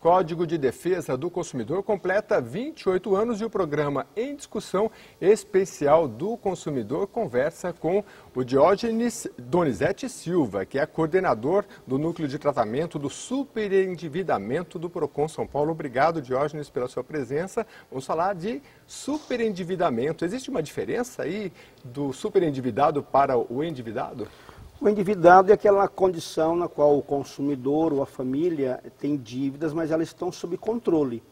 Código de Defesa do Consumidor completa 28 anos e o programa Em Discussão Especial do Consumidor conversa com o Diógenes Donizete Silva, que é coordenador do Núcleo de Tratamento do Superendividamento do Procon São Paulo. Obrigado, Diógenes, pela sua presença. Vamos falar de superendividamento. Existe uma diferença aí do superendividado para o endividado? O endividado é aquela condição na qual o consumidor ou a família tem dívidas, mas elas estão sob controle.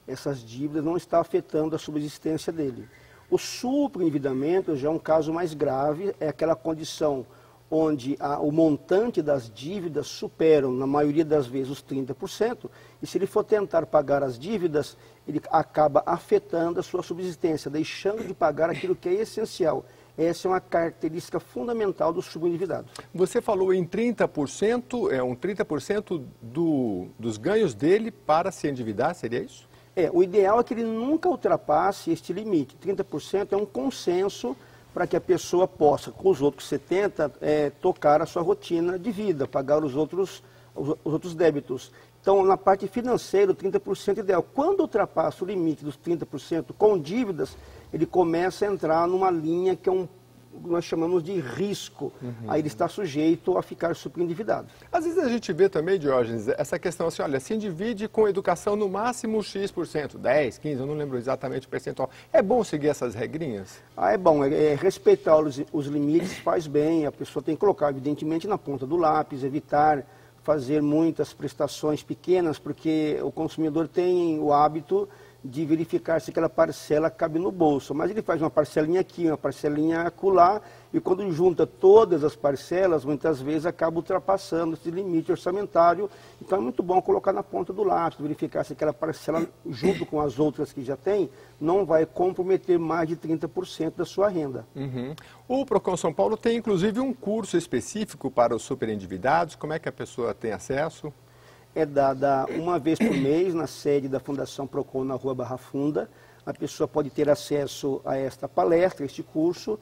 Essas dívidas não estão afetando a subsistência dele. O superendividamento já é um caso mais grave, é aquela condição onde o montante das dívidas superam, na maioria das vezes, os 30%, e se ele for tentar pagar as dívidas, ele acaba afetando a sua subsistência, deixando de pagar aquilo que é essencial. Essa é uma característica fundamental do subendividado. Você falou em 30%, 30% dos ganhos dele para se endividar, seria isso? O ideal é que ele nunca ultrapasse este limite. 30% é um consenso para que a pessoa possa, com os outros 70%, tocar a sua rotina de vida, pagar os outros débitos. Então, na parte financeira, 30% é ideal. Quando ultrapassa o limite dos 30% com dívidas, ele começa a entrar numa linha que nós chamamos de risco. Aí ele está sujeito a ficar superendividado. Às vezes a gente vê também, Diógenes, essa questão assim, olha, se endivide com educação no máximo X%, 10, 15, eu não lembro exatamente o percentual. É bom seguir essas regrinhas? É bom, respeitar os limites faz bem, a pessoa tem que colocar, evidentemente, na ponta do lápis, evitar fazer muitas prestações pequenas, porque o consumidor tem o hábito de verificar se aquela parcela cabe no bolso. Mas ele faz uma parcelinha aqui, uma parcelinha acolá, e quando junta todas as parcelas, muitas vezes acaba ultrapassando esse limite orçamentário. Então é muito bom colocar na ponta do lápis, verificar se aquela parcela, junto com as outras que já tem, não vai comprometer mais de 30% da sua renda. O Procon São Paulo tem inclusive um curso específico para os superendividados. Como é que a pessoa tem acesso? É dada uma vez por mês na sede da Fundação Procon, na Rua Barra Funda. A pessoa pode ter acesso a esta palestra, este curso.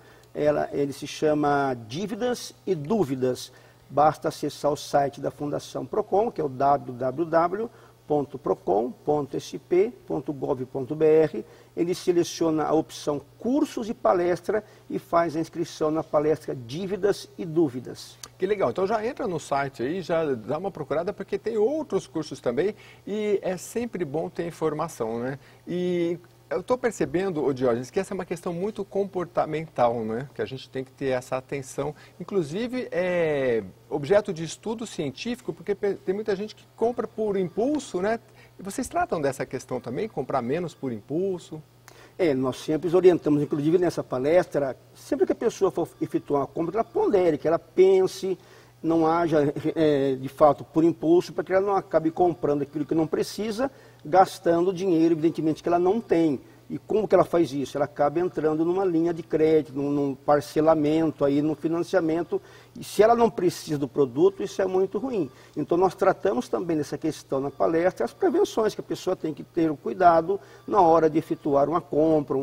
Ele se chama Dívidas e Dúvidas. Basta acessar o site da Fundação Procon, que é o www.procon.sp.gov.br. Ele seleciona a opção Cursos e Palestra e faz a inscrição na palestra Dívidas e Dúvidas. Que legal, então já entra no site aí, já dá uma procurada, porque tem outros cursos também e é sempre bom ter informação, né? E eu estou percebendo, Diógenes, que essa é uma questão muito comportamental, né? Que a gente tem que ter essa atenção. Inclusive, é objeto de estudo científico, porque tem muita gente que compra por impulso, né? E vocês tratam dessa questão também, comprar menos por impulso? Nós sempre orientamos, inclusive nessa palestra, sempre que a pessoa for efetuar uma compra, que ela pondere, que ela pense, não haja, de fato, por impulso, para que ela não acabe comprando aquilo que não precisa, gastando dinheiro, evidentemente, que ela não tem. E como que ela faz isso? Ela acaba entrando numa linha de crédito, num parcelamento, aí, no financiamento. E se ela não precisa do produto, isso é muito ruim. Então nós tratamos também dessa questão na palestra, as prevenções que a pessoa tem que ter o cuidado na hora de efetuar uma compra,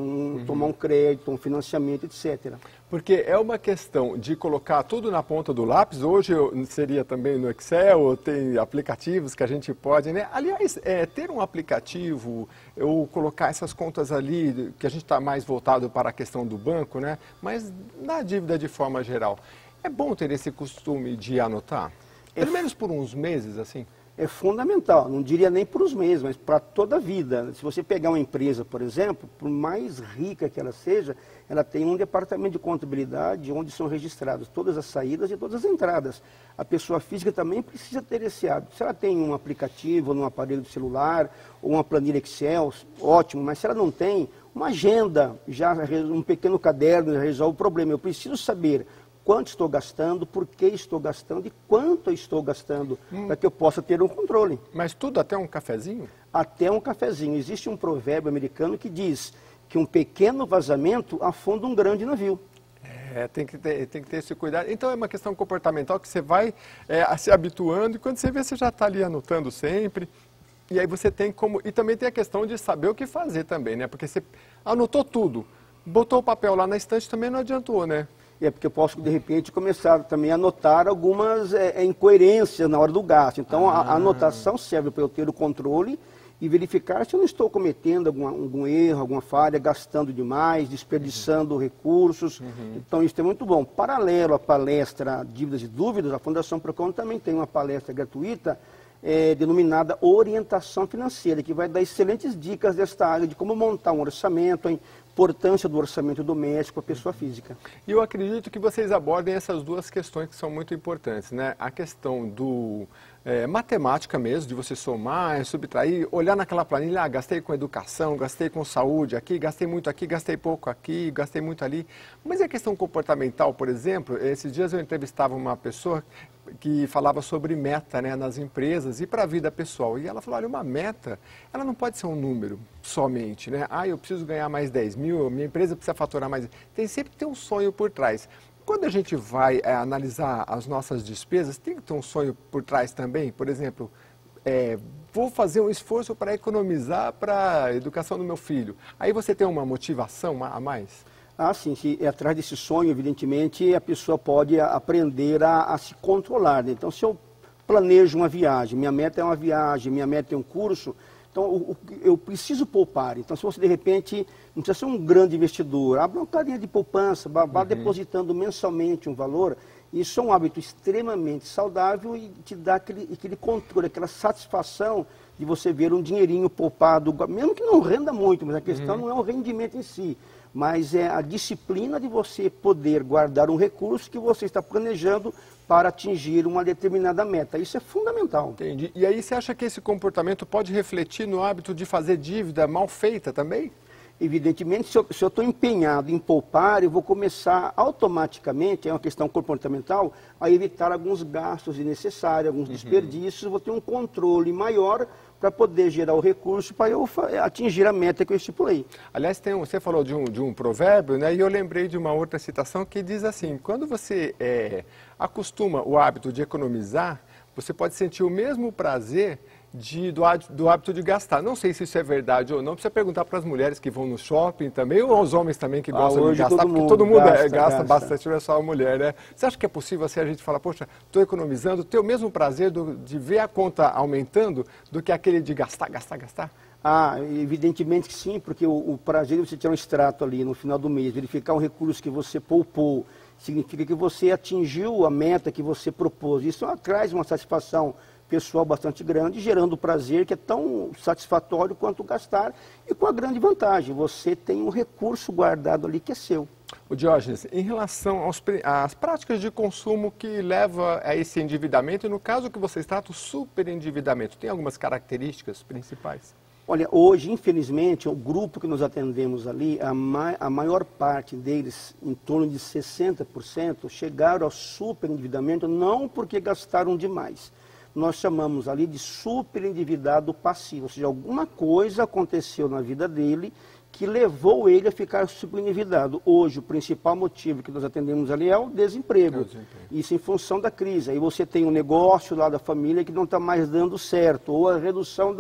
tomar um crédito, um financiamento, etc. Porque é uma questão de colocar tudo na ponta do lápis. Hoje seria também no Excel, ou tem aplicativos que a gente pode, né? Aliás, ter um aplicativo, ou colocar essas contas ali, que a gente está mais voltado para a questão do banco, né? Mas na dívida de forma geral, é bom ter esse costume de anotar? Pelo menos por uns meses, assim? É fundamental, não diria nem para os meses, mas para toda a vida. Se você pegar uma empresa, por exemplo, por mais rica que ela seja, ela tem um departamento de contabilidade onde são registradas todas as saídas e todas as entradas. A pessoa física também precisa ter esse hábito. Se ela tem um aplicativo no aparelho de celular, ou uma planilha Excel, ótimo, mas se ela não tem, uma agenda, já um pequeno caderno já resolve o problema. Eu preciso saber quanto estou gastando, por que estou gastando e quanto eu estou gastando, para que eu possa ter um controle. Mas tudo até um cafezinho? Até um cafezinho. Existe um provérbio americano que diz que um pequeno vazamento afunda um grande navio. Tem que ter esse cuidado. Então é uma questão comportamental que você vai se habituando e quando você vê, você já está ali anotando sempre. E aí você tem como... E também tem a questão de saber o que fazer também, né? Porque você anotou tudo, botou o papel lá na estante também não adiantou, né? é porque eu posso, de repente, começar também a notar algumas incoerências na hora do gasto. Então, a anotação serve para eu ter o controle e verificar se eu não estou cometendo algum erro, alguma falha, gastando demais, desperdiçando recursos. Então, isso é muito bom. Paralelo à palestra Dívidas e Dúvidas, a Fundação Procon também tem uma palestra gratuita denominada Orientação Financeira, que vai dar excelentes dicas desta área de como montar um orçamento, a importância do orçamento doméstico para a pessoa física. E eu acredito que vocês abordem essas duas questões que são muito importantes, né? A questão do matemática mesmo, de você somar, subtrair, olhar naquela planilha, gastei com educação, gastei com saúde aqui, gastei pouco aqui, gastei muito ali. Mas a questão comportamental, por exemplo, esses dias eu entrevistava uma pessoa que falava sobre meta, né, nas empresas e para a vida pessoal. E ela falou, olha, uma meta, ela não pode ser um número somente, né? Ah, eu preciso ganhar mais 10 mil, minha empresa precisa faturar mais. Tem sempre que ter um sonho por trás. Quando a gente vai analisar as nossas despesas, tem que ter um sonho por trás também. Por exemplo, vou fazer um esforço para economizar para a educação do meu filho. Aí você tem uma motivação a mais? Ah, sim, se é atrás desse sonho, evidentemente, a pessoa pode aprender a se controlar, né? Então, se eu planejo uma viagem, minha meta é uma viagem, minha meta é um curso, então eu preciso poupar. Então, se você, de repente, não precisa ser um grande investidor, abra uma carinha de poupança, vá depositando mensalmente um valor, isso é um hábito extremamente saudável e te dá aquele controle, aquela satisfação de você ver um dinheirinho poupado, mesmo que não renda muito, mas a questão não é o rendimento em si, mas é a disciplina de você poder guardar um recurso que você está planejando para atingir uma determinada meta. Isso é fundamental. Entendi. E aí você acha que esse comportamento pode refletir no hábito de fazer dívida mal feita também? Evidentemente, se eu estou empenhado em poupar, eu vou começar automaticamente, é uma questão comportamental, a evitar alguns gastos desnecessários, alguns desperdícios, vou ter um controle maior para poder gerar o recurso para eu atingir a meta que eu estipulei. Aliás, você falou de um provérbio, né? E eu lembrei de uma outra citação que diz assim, quando você acostuma o hábito de economizar, você pode sentir o mesmo prazer do hábito de gastar. Não sei se isso é verdade ou não, precisa perguntar para as mulheres que vão no shopping também, ou aos homens também que gostam de gastar, porque todo mundo gasta bastante, não é só a mulher, né? Você acha que é possível assim a gente falar, poxa, estou economizando, ter o mesmo prazer de ver a conta aumentando do que aquele de gastar? Ah, evidentemente que sim, porque o prazer de você tirar um extrato ali no final do mês, verificar um recurso que você poupou, significa que você atingiu a meta que você propôs. Isso traz uma satisfação pessoal bastante grande, gerando prazer que é tão satisfatório quanto gastar e com a grande vantagem, você tem um recurso guardado ali que é seu. O Diógenes, em relação às práticas de consumo que leva a esse endividamento, e no caso que vocês tratam, o superendividamento, tem algumas características principais? Olha, hoje, infelizmente, o grupo que nós atendemos ali, a maior parte deles, em torno de 60%, chegaram ao superendividamento não porque gastaram demais. Nós chamamos ali de superendividado passivo, ou seja, alguma coisa aconteceu na vida dele que levou ele a ficar superendividado. Hoje, o principal motivo que nós atendemos ali é o desemprego. Isso em função da crise. Aí você tem um negócio lá da família que não está mais dando certo, ou a redução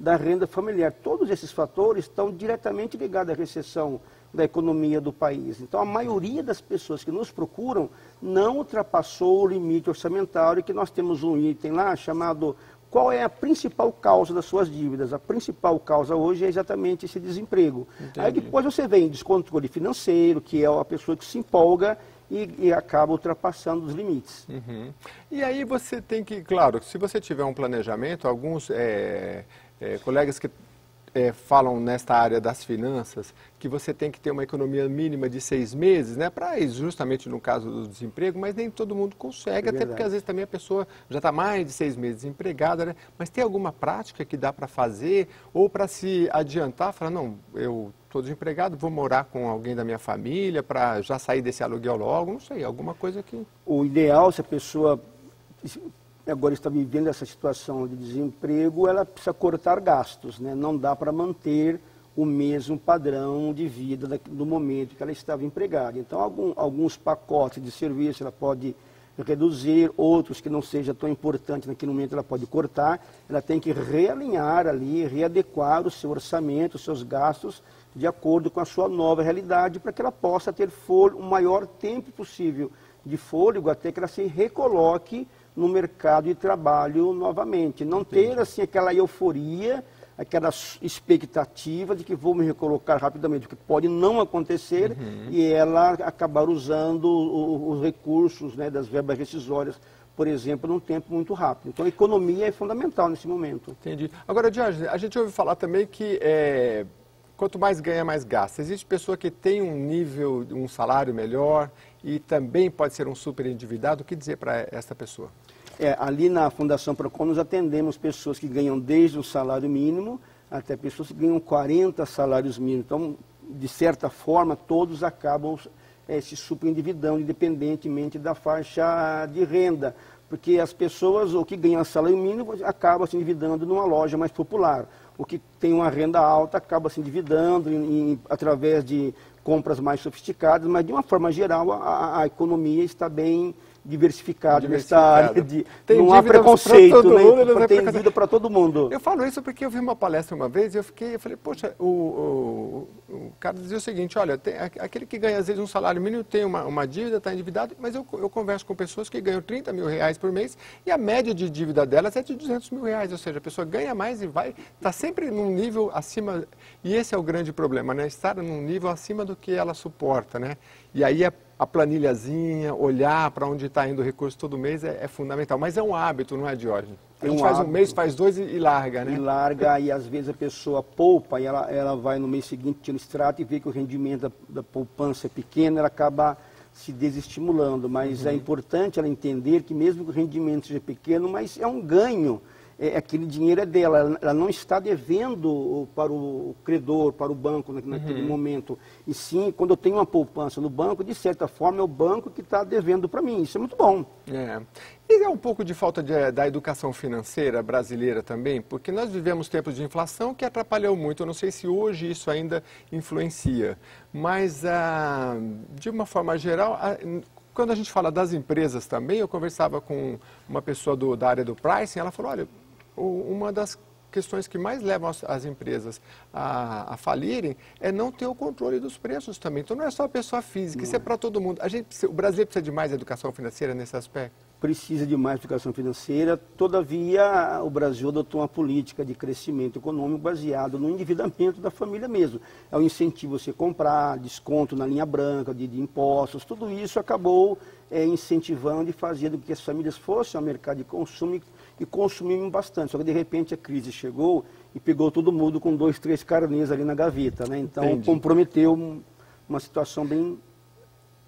da renda familiar. Todos esses fatores estão diretamente ligados à recessão da economia do país. Então, a maioria das pessoas que nos procuram não ultrapassou o limite orçamentário, que nós temos um item lá chamado qual é a principal causa das suas dívidas. A principal causa hoje é exatamente esse desemprego. Entendi. Aí depois você vem descontrole financeiro, que é a pessoa que se empolga e acaba ultrapassando os limites. E aí você tem que, claro, se você tiver um planejamento, alguns colegas que falam nesta área das finanças que você tem que ter uma economia mínima de 6 meses, né, para justamente no caso do desemprego, mas nem todo mundo consegue, até porque às vezes também a pessoa já está mais de 6 meses desempregada, né? Mas tem alguma prática que dá para fazer ou para se adiantar, falar, não, eu estou desempregado, vou morar com alguém da minha família para já sair desse aluguel logo, não sei, alguma coisa que... O ideal, se a pessoa agora está vivendo essa situação de desemprego, ela precisa cortar gastos, né? Não dá para manter o mesmo padrão de vida do momento que ela estava empregada. Então, alguns pacotes de serviço ela pode reduzir, outros que não seja tão importante naquele momento ela pode cortar. Ela tem que realinhar ali, readequar o seu orçamento, os seus gastos, de acordo com a sua nova realidade, para que ela possa ter o maior tempo possível de fôlego até que ela se recoloque no mercado de trabalho novamente. Não ter assim aquela euforia, aquela expectativa de que vou me recolocar rapidamente, o que pode não acontecer, e ela acabar usando os recursos, né, das verbas rescisórias, por exemplo, num tempo muito rápido. Então a economia é fundamental nesse momento. Entendi. Agora, Diógenes, a gente ouve falar também que quanto mais ganha, mais gasta. Existe pessoa que tem um nível, um salário melhor e também pode ser um super endividado. O que dizer para essa pessoa? Ali na Fundação Procon nós atendemos pessoas que ganham desde o salário mínimo até pessoas que ganham 40 salários mínimos. Então, de certa forma, todos acabam se superendividando, independentemente da faixa de renda. Porque as pessoas, o que ganham salário mínimo, acabam se endividando numa loja mais popular. O que tem uma renda alta acaba se endividando através de compras mais sofisticadas, mas de uma forma geral a economia está bem diversificada nessa área. Não há preconceito, né? Tem dívida para todo mundo. Eu falo isso porque eu vi uma palestra uma vez e eu falei, poxa, o cara dizia o seguinte, olha, aquele que ganha às vezes um salário mínimo tem uma dívida, está endividado, mas eu converso com pessoas que ganham 30 mil reais por mês e a média de dívida delas é de 200 mil reais, ou seja, a pessoa ganha mais e está sempre num nível acima, e esse é o grande problema, né? Estar num nível acima do que ela suporta, né? E aí a planilhazinha, olhar para onde está indo o recurso todo mês é fundamental. Mas é um hábito, não é, Diógenes? A gente faz um mês, faz dois e larga, né? E larga, e às vezes a pessoa poupa e ela vai no mês seguinte, tira o extrato e vê que o rendimento da poupança é pequeno, ela acaba se desestimulando. Mas é importante ela entender que mesmo que o rendimento seja pequeno, mas é um ganho. Aquele dinheiro é dela, ela não está devendo para o credor, para o banco naquele momento. E sim, quando eu tenho uma poupança no banco, de certa forma é o banco que está devendo para mim. Isso é muito bom. E é um pouco de falta da educação financeira brasileira também, porque nós vivemos tempos de inflação que atrapalhou muito. Eu não sei se hoje isso ainda influencia, mas de uma forma geral... Quando a gente fala das empresas também, eu conversava com uma pessoa da área do pricing, ela falou, olha, uma das questões que mais levam as empresas a falirem é não ter o controle dos preços também. Então não é só a pessoa física, isso é para todo mundo. O Brasil precisa de mais educação financeira nesse aspecto? Precisa de mais educação financeira, todavia o Brasil adotou uma política de crescimento econômico baseado no endividamento da família mesmo. É o incentivo a você comprar, desconto na linha branca, de impostos, tudo isso acabou incentivando e fazendo com que as famílias fossem ao mercado de consumo e consumiam bastante. Só que de repente a crise chegou e pegou todo mundo com 2, 3 carnês ali na gaveta, né? Então comprometeu uma situação bem...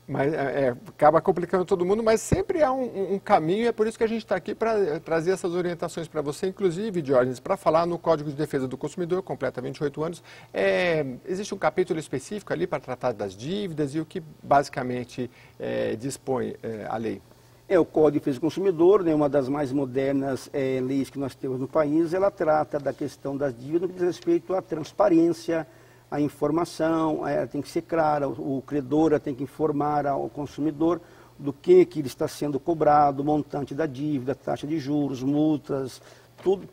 Mas acaba complicando todo mundo, mas sempre há um caminho, e é por isso que a gente está aqui para trazer essas orientações para você, inclusive, Diógenes, para falar no Código de Defesa do Consumidor, completa 28 anos, existe um capítulo específico ali para tratar das dívidas e o que basicamente dispõe a lei. O Código de Defesa do Consumidor, né, uma das mais modernas leis que nós temos no país, ela trata da questão das dívidas no que diz respeito à transparência, a informação tem que ser clara, o credor tem que informar ao consumidor do que ele está sendo cobrado, o montante da dívida, taxa de juros, multas,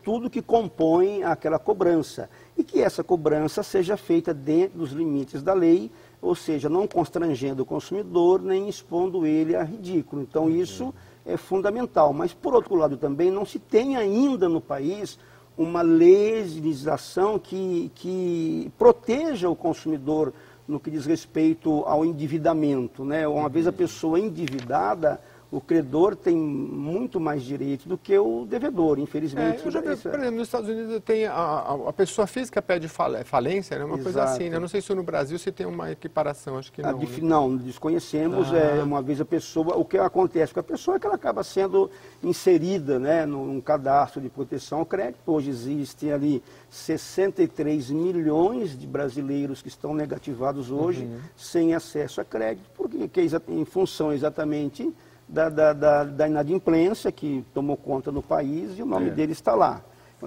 tudo que compõe aquela cobrança. E que essa cobrança seja feita dentro dos limites da lei, ou seja, não constrangendo o consumidor nem expondo ele a ridículo. Então isso é fundamental. Mas por outro lado também não se tem ainda no país uma legislação que proteja o consumidor no que diz respeito ao endividamento, né? Uma vez a pessoa endividada, o credor tem muito mais direito do que o devedor, infelizmente. Por exemplo, nos Estados Unidos tem a pessoa física pede falência, né? Uma coisa assim, né? Eu não sei se no Brasil se tem uma equiparação, acho que não. Não, desconhecemos. Uma vez a pessoa, o que acontece com a pessoa é que ela acaba sendo inserida, né, num cadastro de proteção ao crédito. Hoje existem ali 63 milhões de brasileiros que estão negativados hoje, sem acesso a crédito, porque em função exatamente da inadimplência que tomou conta no país e o nome dele está lá.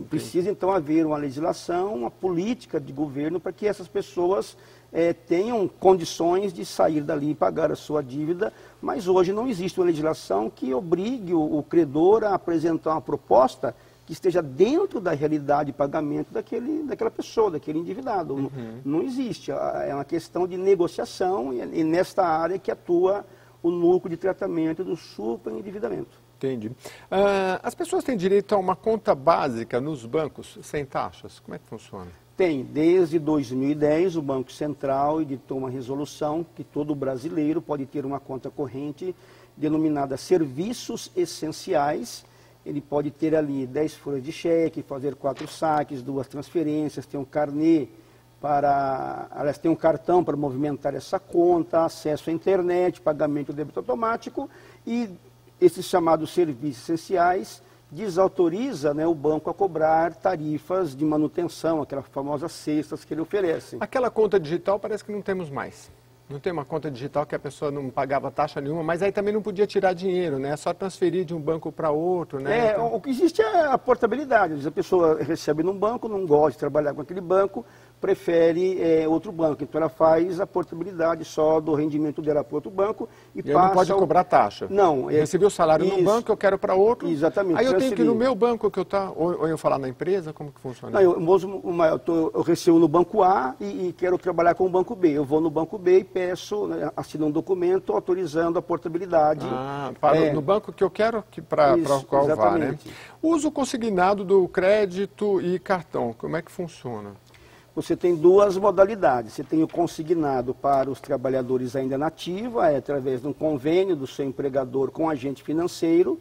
Precisa então haver uma legislação, uma política de governo para que essas pessoas tenham condições de sair dali e pagar a sua dívida, mas hoje não existe uma legislação que obrigue o credor a apresentar uma proposta que esteja dentro da realidade de pagamento daquela pessoa, daquele endividado. Não existe. É uma questão de negociação e nesta área que atua o núcleo de tratamento do superendividamento. Entendi. As pessoas têm direito a uma conta básica nos bancos sem taxas? Como é que funciona? Tem. Desde 2010, o Banco Central editou uma resolução que todo brasileiro pode ter uma conta corrente denominada Serviços Essenciais. Ele pode ter ali 10 folhas de cheque, fazer 4 saques, 2 transferências, tem um carnê aliás, tem um cartão para movimentar essa conta, acesso à internet, pagamento de débito automático e esses chamados serviços essenciais desautoriza, né, o banco a cobrar tarifas de manutenção, aquelas famosas cestas que ele oferece. Aquela conta digital parece que não temos mais. Não tem uma conta digital que a pessoa não pagava taxa nenhuma, mas aí também não podia tirar dinheiro, né? É só transferir de um banco para outro, né? Então... O que existe é a portabilidade. Às vezes a pessoa recebe num banco, não gosta de trabalhar com aquele banco, prefere outro banco. Então ela faz a portabilidade só do rendimento dela para outro banco e passa... não pode cobrar taxa. Não. Recebi o salário num banco, eu quero para outro. Exatamente. Aí eu tenho que ir no meu banco que eu estou, ou eu falar na empresa, como que funciona? Não, eu recebo no banco A e quero trabalhar com o banco B. Eu vou no banco B e peço, assino um documento autorizando a portabilidade. No banco que eu quero para o qual vá, né? Uso consignado do crédito e cartão, como é que funciona? Você tem 2 modalidades. Você tem o consignado para os trabalhadores ainda na ativa, através de um convênio do seu empregador com o agente financeiro.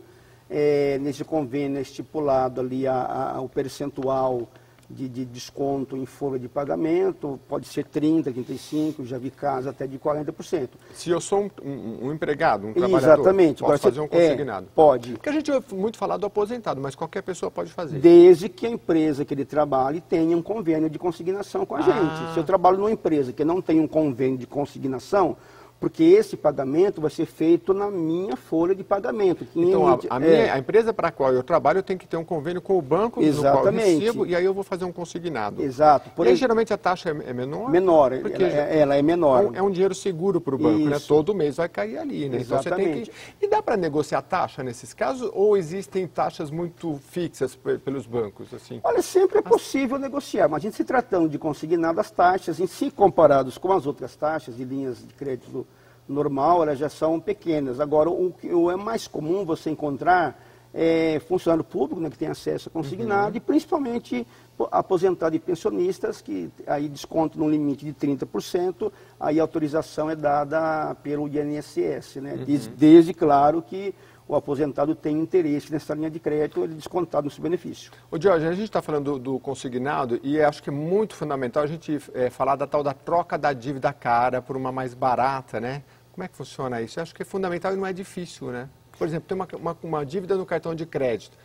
Nesse convênio é estipulado ali o percentual de desconto em folha de pagamento, pode ser 30%, 35%, já vi casos até de 40%. Se eu sou um empregado, um trabalhador, exatamente. Posso fazer um consignado? Pode. Porque a gente ouve muito falar do aposentado, mas qualquer pessoa pode fazer. Desde que a empresa que ele trabalhe tenha um convênio de consignação com a gente. Se eu trabalho numa empresa que não tem um convênio de consignação, porque esse pagamento vai ser feito na minha folha de pagamento. Então, a empresa para a qual eu trabalho, eu tenho que ter um convênio com o banco no qual eu recebo, e aí eu vou fazer um consignado. Exato. E aí, geralmente, a taxa é menor? Menor, porque ela é menor. É um dinheiro seguro para o banco, né? Todo mês vai cair ali, né? Então, você tem que... E dá para negociar taxa nesses casos, ou existem taxas muito fixas pelos bancos? Assim? Olha, sempre é possível negociar, mas a gente se tratando de consignado, as taxas, em si comparados com as outras taxas de linhas de crédito normal, elas já são pequenas. Agora, o que é mais comum você encontrar é funcionário público, né, que tem acesso a consignado, e principalmente aposentados e pensionistas, que aí desconto no limite de 30%, aí a autorização é dada pelo INSS, né? Desde, claro, que o aposentado tem interesse nessa linha de crédito, ele descontado no seu benefício. Ô, Jorge, a gente está falando do consignado e acho que é muito fundamental a gente falar da tal da troca da dívida cara por uma mais barata, né? Como é que funciona isso? Eu acho que é fundamental e não é difícil, né? Por exemplo, tem uma dívida no cartão de crédito.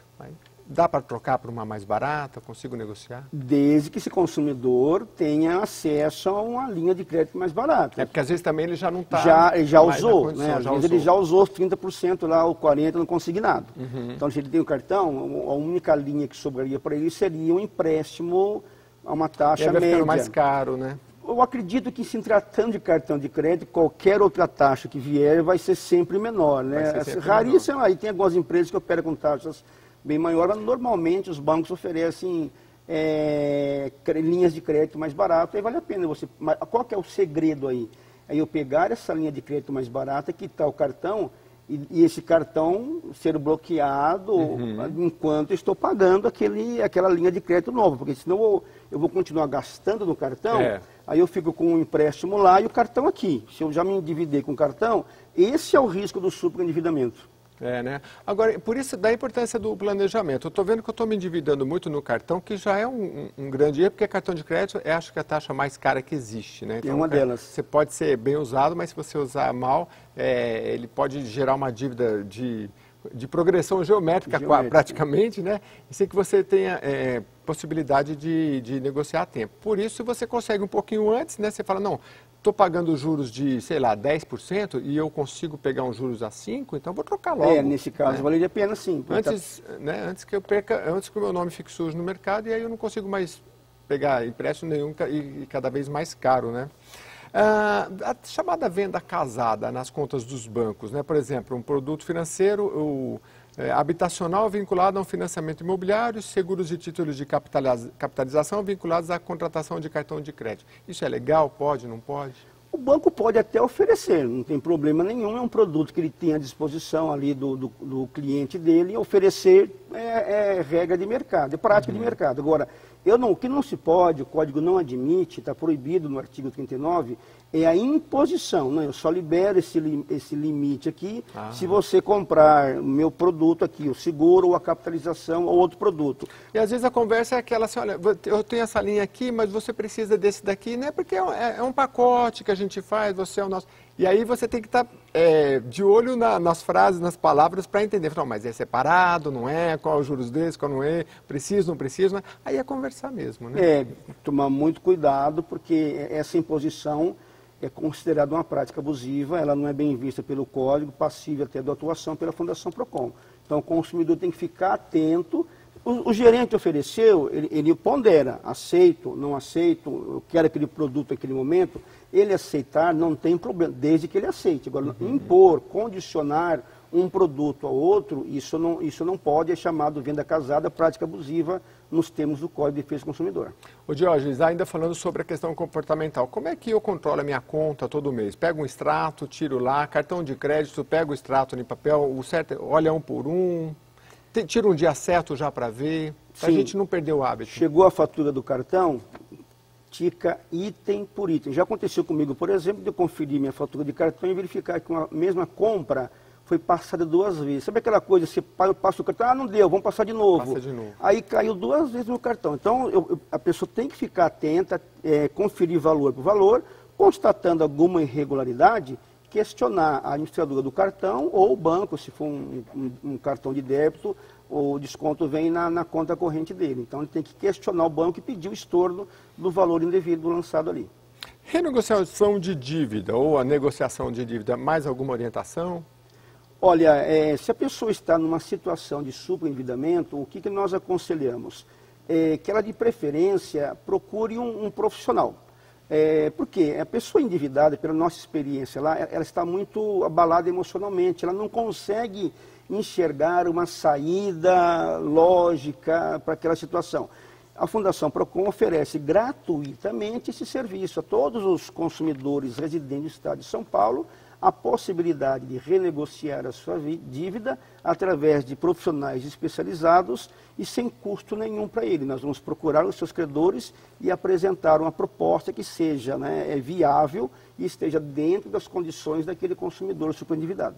Dá para trocar por uma mais barata? Consigo negociar? Desde que esse consumidor tenha acesso a uma linha de crédito mais barata. Porque às vezes também ele já não está... Já usou, né? Às vezes ele já usou os 30% lá, ou 40% no consignado. Então, se ele tem o cartão, a única linha que sobraria para ele seria um empréstimo a uma taxa média. Vai ficando mais caro, né? Eu acredito que, se tratando de cartão de crédito, qualquer outra taxa que vier vai ser sempre menor, né? Raríssimo, aí tem algumas empresas que operam com taxas bem maiores, mas normalmente os bancos oferecem linhas de crédito mais baratas, aí vale a pena você... Mas qual que é o segredo aí? Aí eu pegar essa linha de crédito mais barata, quitar o cartão e esse cartão ser bloqueado enquanto eu estou pagando aquela linha de crédito nova, porque senão eu vou continuar gastando no cartão, aí eu fico com um empréstimo lá e o cartão aqui. Se eu já me endividei com o cartão, esse é o risco do superendividamento. Né? Agora, por isso da importância do planejamento. Eu estou vendo que eu estou me endividando muito no cartão, que já é um grande erro, porque cartão de crédito acho que é a taxa mais cara que existe, né? Então, é uma delas. Você pode ser bem usado, mas se você usar mal, ele pode gerar uma dívida de progressão geométrica. Praticamente, né? E sem que você tenha possibilidade de negociar a tempo. Por isso, se você consegue um pouquinho antes, né? Você fala, não, estou pagando juros de, sei lá, 10% e eu consigo pegar uns juros a 5%, então vou trocar logo. Nesse caso, valeria a pena sim. Antes que o meu nome fique sujo no mercado e aí eu não consigo mais pegar empréstimo nenhum e cada vez mais caro, né? A chamada venda casada nas contas dos bancos, né? Por exemplo, um produto financeiro, Habitacional vinculado a um financiamento imobiliário, seguros de títulos de capitalização vinculados à contratação de cartão de crédito. Isso é legal? Pode, não pode? O banco pode até oferecer, não tem problema nenhum, é um produto que ele tem à disposição ali do cliente dele, e oferecer é regra de mercado, é prática de mercado. Agora, o que não se pode, o código não admite, está proibido no artigo 39, é a imposição. Não, eu só libero esse limite aqui se você comprar o meu produto aqui, o seguro, ou a capitalização, ou outro produto. E às vezes a conversa é aquela assim, olha, eu tenho essa linha aqui, mas você precisa desse daqui, né? Porque é um pacote que a gente faz, você é o nosso... E aí você tem que estar de olho nas frases, nas palavras, para entender. Não, mas é separado, não é? Qual é os juros desse, qual não é? Preciso, não preciso? Né? Aí é conversar mesmo, né? Tomar muito cuidado, porque essa imposição é considerada uma prática abusiva, ela não é bem vista pelo Código, passível até de atuação pela Fundação Procon. Então o consumidor tem que ficar atento. O gerente ofereceu, ele pondera, aceito, não aceito, eu quero aquele produto naquele momento, ele aceitar não tem problema, desde que ele aceite. Agora, impor, condicionar um produto a outro, isso não pode, é chamado venda casada, prática abusiva, nos termos do Código de Defesa do Consumidor. Ô Diógenes, ainda falando sobre a questão comportamental, como é que eu controlo a minha conta todo mês? Pego um extrato, tiro lá, cartão de crédito, pego o extrato em papel, o certo, olha um por um... Tira um dia certo já para ver, para a gente não perder o hábito. Chegou a fatura do cartão, tica item por item. Já aconteceu comigo, por exemplo, de eu conferir minha fatura de cartão e verificar que uma mesma compra foi passada 2 vezes. Sabe aquela coisa, você passa o cartão, não deu, vamos passar de novo. Passa de novo. Aí caiu 2 vezes no cartão. Então, a pessoa tem que ficar atenta, conferir valor por valor, constatando alguma irregularidade, questionar a administradora do cartão ou o banco, se for um cartão de débito, o desconto vem na conta corrente dele. Então ele tem que questionar o banco e pedir o estorno do valor indevido lançado ali. Renegociação de dívida ou a negociação de dívida, mais alguma orientação? Olha, se a pessoa está numa situação de superendividamento, o que nós aconselhamos? Que ela de preferência procure um profissional. Porque a pessoa endividada, pela nossa experiência lá, ela está muito abalada emocionalmente, ela não consegue enxergar uma saída lógica para aquela situação. A Fundação Procon oferece gratuitamente esse serviço a todos os consumidores residentes do Estado de São Paulo, a possibilidade de renegociar a sua dívida através de profissionais especializados e sem custo nenhum para ele. Nós vamos procurar os seus credores e apresentar uma proposta que seja viável e esteja dentro das condições daquele consumidor superendividado.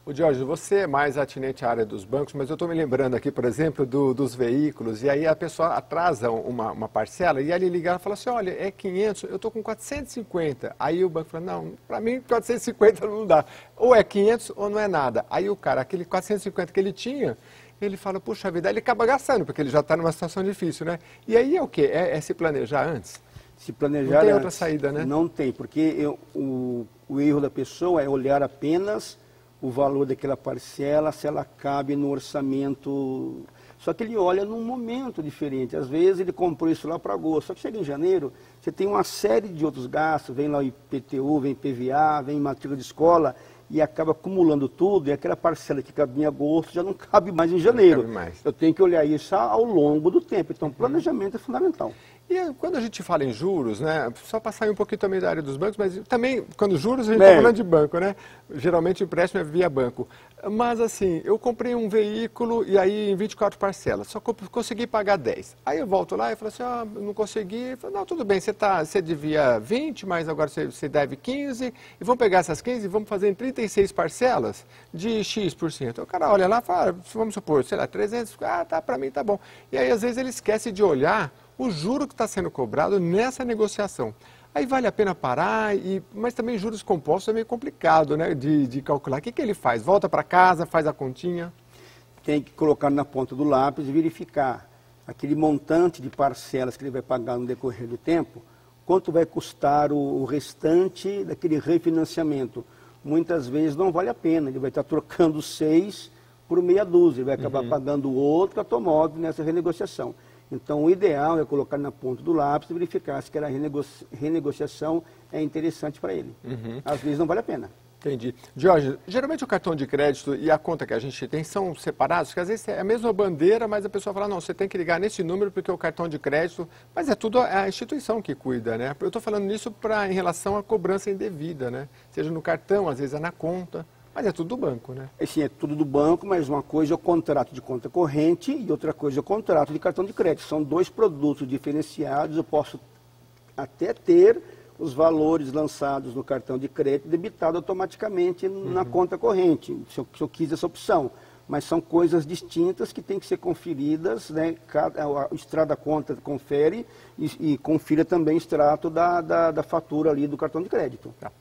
Ô Jorge, você é mais atinente à área dos bancos, mas eu estou me lembrando aqui, por exemplo, dos veículos, e aí a pessoa atrasa uma parcela, e aí ele liga e fala assim, olha, é 500, eu estou com 450. Aí o banco fala, não, para mim 450 não dá. Ou é 500 ou não é nada. Aí o cara, aquele 450 que ele tinha, ele fala, puxa vida, aí ele acaba gastando, porque ele já está numa situação difícil, né? E aí é o quê? É se planejar antes? Se planejar não tem outra saída, né? Não tem, porque o erro da pessoa é olhar apenas o valor daquela parcela, se ela cabe no orçamento. Só que ele olha num momento diferente. Às vezes ele comprou isso lá para agosto. Só que chega em janeiro, você tem uma série de outros gastos. Vem lá o IPTU, vem PVA, vem matrícula de escola e acaba acumulando tudo. E aquela parcela que cabe em agosto já não cabe mais em janeiro. Não cabe mais. Eu tenho que olhar isso ao longo do tempo. Então, planejamento é fundamental. E quando a gente fala em juros, né, só para sair um pouquinho também da área dos bancos, mas também, quando juros, a gente está falando de banco, né? Geralmente o empréstimo é via banco. Mas assim, eu comprei um veículo e aí em 24 parcelas, só consegui pagar 10. Aí eu volto lá e falo assim, não consegui. Eu falo, não, tudo bem, você devia 20, mas agora você deve 15, e vamos pegar essas 15 e vamos fazer em 36 parcelas de X%. O cara olha lá e fala, vamos supor, sei lá, 300, tá, para mim tá bom. E aí às vezes ele esquece de olhar o juro que está sendo cobrado nessa negociação. Aí vale a pena parar, mas também juros compostos é meio complicado, né, de calcular. O que ele faz? Volta para casa, faz a continha? Tem que colocar na ponta do lápis e verificar aquele montante de parcelas que ele vai pagar no decorrer do tempo, quanto vai custar o restante daquele refinanciamento. Muitas vezes não vale a pena, ele vai estar trocando 6 por meia dúzia, ele vai acabar pagando outro automóvel nessa renegociação. Então, o ideal é colocar na ponta do lápis e verificar se aquela renegociação é interessante para ele. Às vezes não vale a pena. Entendi. Jorge, geralmente o cartão de crédito e a conta que a gente tem são separados, porque às vezes é a mesma bandeira, mas a pessoa fala, não, você tem que ligar nesse número porque o cartão de crédito, mas é tudo a instituição que cuida, né? Eu estou falando nisso em relação à cobrança indevida, né? Seja no cartão, às vezes é na conta, mas é tudo do banco, né? Sim, é tudo do banco, mas uma coisa é o contrato de conta corrente e outra coisa é o contrato de cartão de crédito. São dois produtos diferenciados, eu posso até ter os valores lançados no cartão de crédito debitado automaticamente na conta corrente, se eu quis essa opção. Mas são coisas distintas que têm que ser conferidas, né? O extrato da conta confere e confira também o extrato da fatura ali do cartão de crédito. Tá.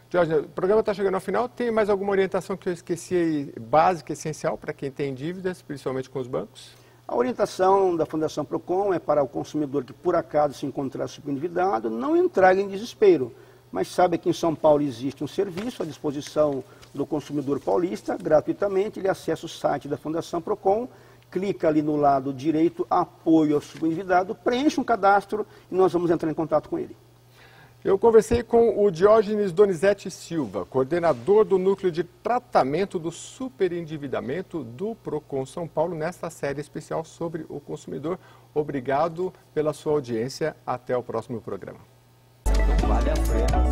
Jorge, o programa está chegando ao final. Tem mais alguma orientação que eu esqueci aí, básica, essencial para quem tem dívidas, principalmente com os bancos? A orientação da Fundação Procon é para o consumidor que por acaso se encontrar superendividado não entrar em desespero, mas sabe que em São Paulo existe um serviço à disposição do consumidor paulista, gratuitamente. Ele acessa o site da Fundação Procon, clica ali no lado direito, apoio ao superendividado, preenche um cadastro e nós vamos entrar em contato com ele. Eu conversei com o Diógenes Donizete Silva, coordenador do Núcleo de Tratamento do Superendividamento do Procon São Paulo, nesta série especial sobre o consumidor. Obrigado pela sua audiência. Até o próximo programa. Vale a pena.